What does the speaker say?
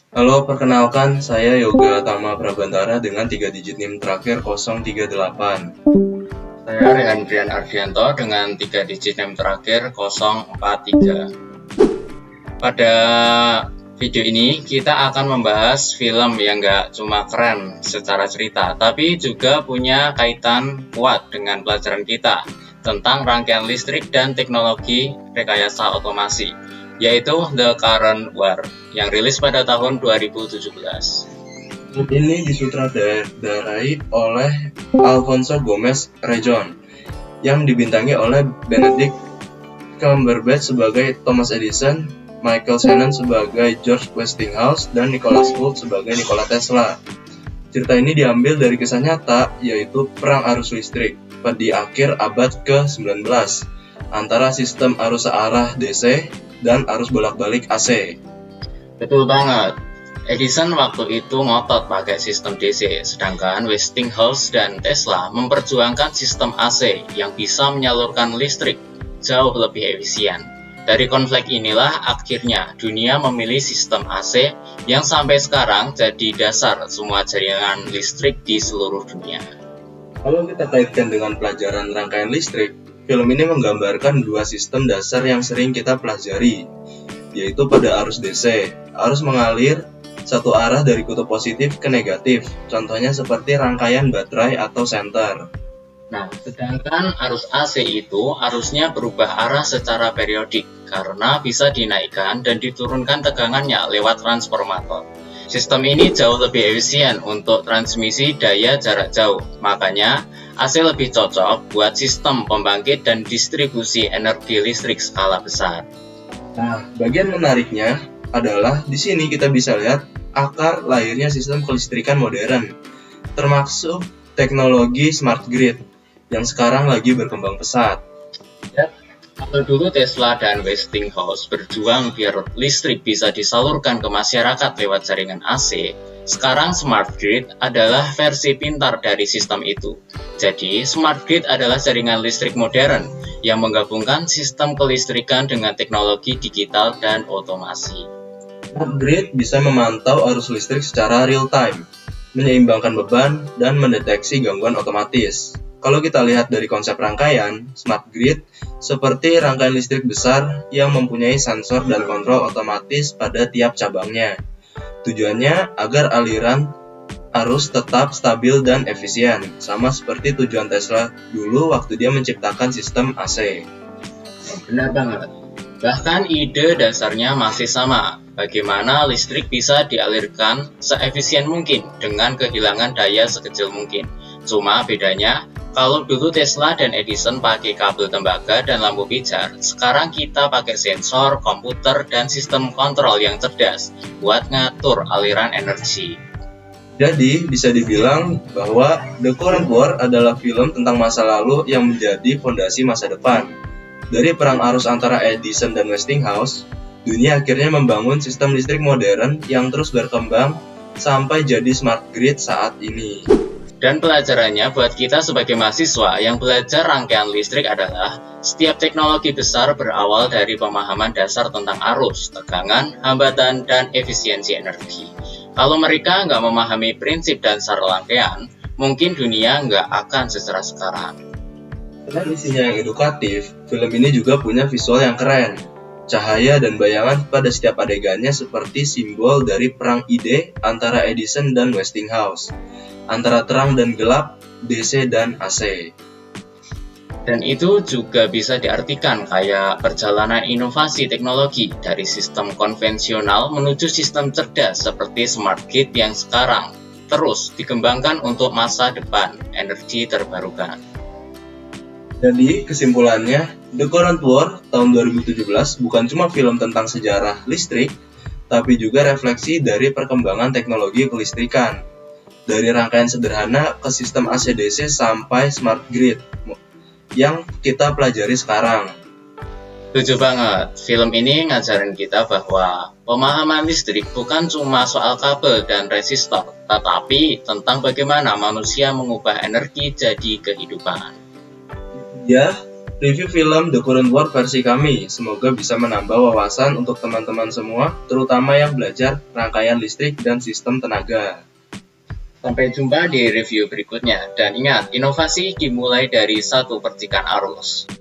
Halo, perkenalkan saya Yoga Tama Prabantara dengan 3 digit NIM terakhir 038. Saya Rian Ardianto dengan 3 digit NIM terakhir 043. Pada video ini kita akan membahas film yang nggak cuma keren secara cerita, tapi juga punya kaitan kuat dengan pelajaran kita tentang rangkaian listrik dan teknologi rekayasa otomasi, yaitu The Current War, yang rilis pada tahun 2017. Film ini disutradarai oleh Alfonso Gomez Rejon yang dibintangi oleh Benedict Cumberbatch sebagai Thomas Edison, Michael Shannon sebagai George Westinghouse, dan Nicholas Hoult sebagai Nikola Tesla. Cerita ini diambil dari kisah nyata, yaitu perang arus listrik di akhir abad ke-19 antara sistem arus searah DC dan arus bolak-balik AC. Betul banget. Edison waktu itu ngotot pakai sistem DC, sedangkan Westinghouse dan Tesla memperjuangkan sistem AC yang bisa menyalurkan listrik jauh lebih efisien. Dari konflik inilah akhirnya dunia memilih sistem AC yang sampai sekarang jadi dasar semua jaringan listrik di seluruh dunia. Kalau kita kaitkan dengan pelajaran rangkaian listrik, film ini menggambarkan dua sistem dasar yang sering kita pelajari, yaitu pada arus DC. Arus mengalir satu arah dari kutub positif ke negatif, contohnya seperti rangkaian baterai atau senter. Nah, sedangkan arus AC itu arusnya berubah arah secara periodik karena bisa dinaikkan dan diturunkan tegangannya lewat transformator. Sistem ini jauh lebih efisien untuk transmisi daya jarak jauh, makanya AC lebih cocok buat sistem pembangkit dan distribusi energi listrik skala besar. Nah, bagian menariknya adalah di sini kita bisa lihat akar lahirnya sistem kelistrikan modern, termasuk teknologi smart grid yang sekarang lagi berkembang pesat. Kalau dulu Tesla dan Westinghouse berjuang biar listrik bisa disalurkan ke masyarakat lewat jaringan AC, sekarang smart grid adalah versi pintar dari sistem itu. Jadi, smart grid adalah jaringan listrik modern yang menggabungkan sistem kelistrikan dengan teknologi digital dan otomasi. Smart grid bisa memantau arus listrik secara real time, menyeimbangkan beban, dan mendeteksi gangguan otomatis. Kalau kita lihat dari konsep rangkaian, smart grid seperti rangkaian listrik besar yang mempunyai sensor dan kontrol otomatis pada tiap cabangnya. Tujuannya agar aliran arus tetap stabil dan efisien, sama seperti tujuan Tesla dulu waktu dia menciptakan sistem AC. Benar banget. Bahkan ide dasarnya masih sama, bagaimana listrik bisa dialirkan seefisien mungkin dengan kehilangan daya sekecil mungkin. Cuma bedanya, kalau dulu Tesla dan Edison pakai kabel tembaga dan lampu pijar, sekarang kita pakai sensor, komputer, dan sistem kontrol yang cerdas buat ngatur aliran energi. Jadi, bisa dibilang bahwa The Current War adalah film tentang masa lalu yang menjadi fondasi masa depan. Dari perang arus antara Edison dan Westinghouse, dunia akhirnya membangun sistem listrik modern yang terus berkembang sampai jadi smart grid saat ini. Dan pelajarannya buat kita sebagai mahasiswa yang belajar rangkaian listrik adalah setiap teknologi besar berawal dari pemahaman dasar tentang arus, tegangan, hambatan, dan efisiensi energi. Kalau mereka nggak memahami prinsip dasar rangkaian, mungkin dunia nggak akan secerah sekarang. Selain isinya yang edukatif, film ini juga punya visual yang keren. Cahaya dan bayangan pada setiap adegannya seperti simbol dari perang ide antara Edison dan Westinghouse, antara terang dan gelap, DC dan AC. Dan itu juga bisa diartikan kayak perjalanan inovasi teknologi dari sistem konvensional menuju sistem cerdas seperti smart grid yang sekarang terus dikembangkan untuk masa depan energi terbarukan. Jadi, kesimpulannya, The Current War tahun 2017 bukan cuma film tentang sejarah listrik, tapi juga refleksi dari perkembangan teknologi kelistrikan. Dari rangkaian sederhana ke sistem AC/DC sampai smart grid yang kita pelajari sekarang. Setuju banget, film ini ngajarin kita bahwa pemahaman listrik bukan cuma soal kabel dan resistor, tetapi tentang bagaimana manusia mengubah energi jadi kehidupan. Ya, review film The Current War versi kami. Semoga bisa menambah wawasan untuk teman-teman semua, terutama yang belajar rangkaian listrik dan sistem tenaga. Sampai jumpa di review berikutnya. Dan ingat, inovasi dimulai dari satu percikan arus.